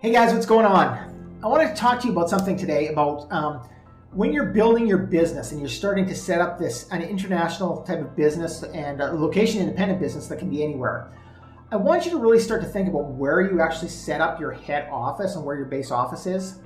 Hey guys, what's going on? I want to talk to you about something today about when you're building your business and you're starting to set up an international type of business and a location independent business that can be anywhere. I want you to really start to think about where you actually set up your head office and where your base office is.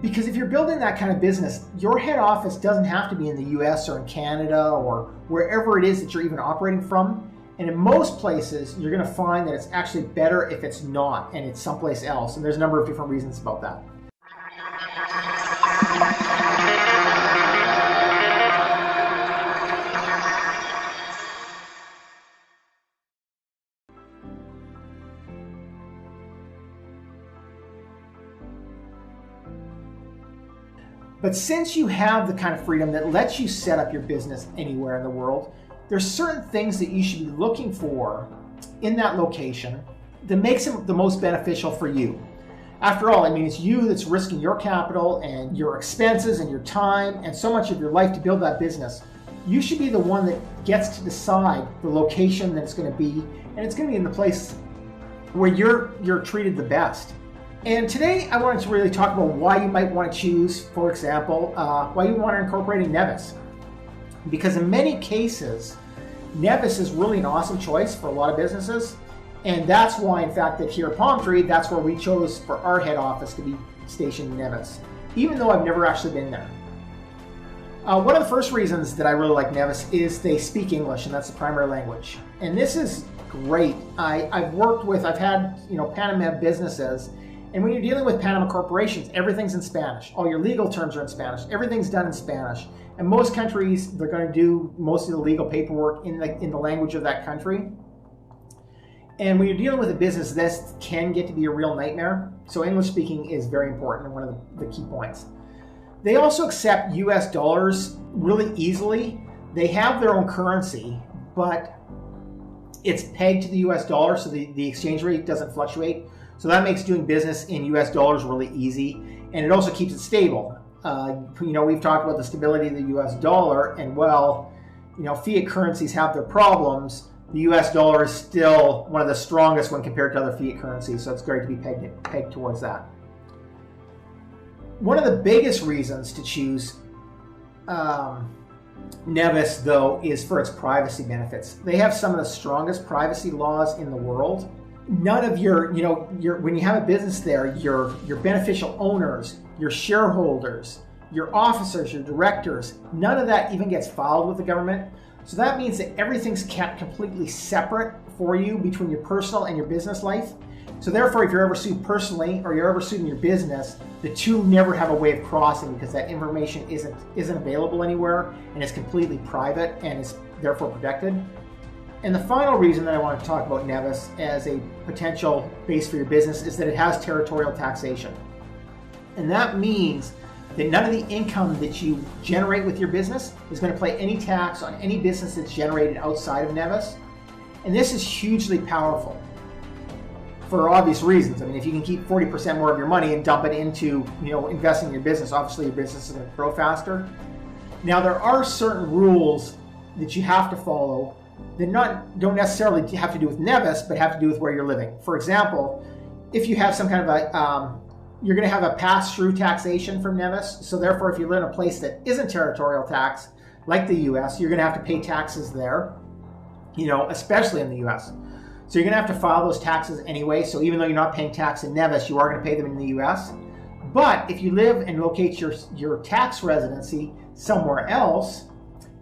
Because if you're building that kind of business, your head office doesn't have to be in the US or in Canada or wherever it is that you're even operating from. And in most places, you're going to find that it's actually better if it's not and it's someplace else. And there's a number of different reasons about that. But since you have the kind of freedom that lets you set up your business anywhere in the world, there's certain things that you should be looking for in that location that makes it the most beneficial for you. After all, I mean, it's you that's risking your capital and your expenses and your time and so much of your life to build that business. You should be the one that gets to decide the location that it's going to be, and it's going to be in the place where you're treated the best. And today I wanted to really talk about why you might want to choose, for example, why you want to incorporate in Nevis. Because in many cases, Nevis is really an awesome choice for a lot of businesses. And that's why, in fact, that here at Palm Tree, that's where we chose for our head office to be stationed in Nevis, even though I've never actually been there. One of the first reasons that I really like Nevis is they speak English, and that's the primary language. And this is great. I've had Panama businesses, and when you're dealing with Panama corporations, everything's in Spanish. All your legal terms are in Spanish. Everything's done in Spanish. And most countries, they're going to do most of the legal paperwork in the language of that country. And when you're dealing with a business, this can get to be a real nightmare. So English speaking is very important and one of the key points. They also accept US dollars really easily. They have their own currency, but it's pegged to the US dollar, so the exchange rate doesn't fluctuate. So that makes doing business in US dollars really easy, and it also keeps it stable. We've talked about the stability of the US dollar, and fiat currencies have their problems. The US dollar is still one of the strongest when compared to other fiat currencies, so it's great to be pegged towards that. One of the biggest reasons to choose Nevis, though, is for its privacy benefits. They have some of the strongest privacy laws in the world. None of when you have a business there, your beneficial owners, your shareholders, your officers, your directors, none of that even gets filed with the government. So that means that everything's kept completely separate for you between your personal and your business life. So therefore, if you're ever sued personally or you're ever sued in your business, the two never have a way of crossing because that information isn't available anywhere and is completely private and is therefore protected. And the final reason that I want to talk about Nevis as a potential base for your business is that it has territorial taxation. And that means that none of the income that you generate with your business is going to pay any tax on any business that's generated outside of Nevis. And this is hugely powerful for obvious reasons. I mean, if you can keep 40% more of your money and dump it into, investing in your business, obviously your business is going to grow faster. Now, there are certain rules that you have to follow that don't necessarily have to do with Nevis, but have to do with where you're living. For example, if you have some kind of you're going to have a pass-through taxation from Nevis. So therefore, if you live in a place that isn't territorial tax, like the US, you're going to have to pay taxes there, especially in the US. So you're going to have to file those taxes anyway. So even though you're not paying tax in Nevis, you are going to pay them in the US. But if you live and locate your tax residency somewhere else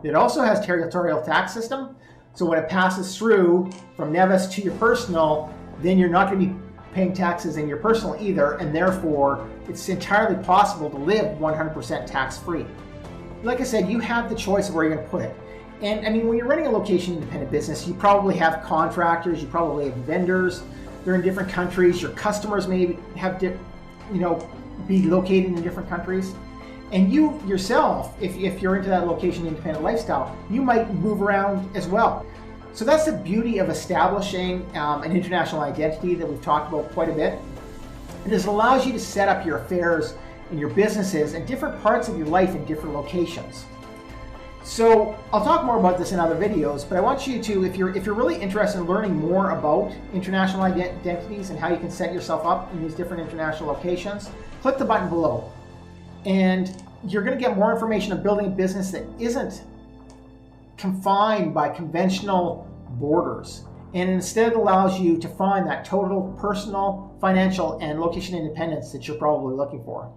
that also has territorial tax system, so when it passes through from Nevis to your personal, then you're not going to be paying taxes in your personal either, and therefore it's entirely possible to live 100% tax-free. Like I said, you have the choice of where you're going to put it. And I mean, when you're running a location-independent business, you probably have contractors, you probably have vendors. They're in different countries. Your customers may have, be located in different countries. And you yourself, if you're into that location-independent lifestyle, you might move around as well. So that's the beauty of establishing an international identity that we've talked about quite a bit. And this allows you to set up your affairs and your businesses in different parts of your life in different locations. So I'll talk more about this in other videos, but I want you to, if you're really interested in learning more about international identities and how you can set yourself up in these different international locations, click the button below. And you're going to get more information on building a business that isn't confined by conventional borders, and instead allows you to find that total personal, financial, and location independence that you're probably looking for.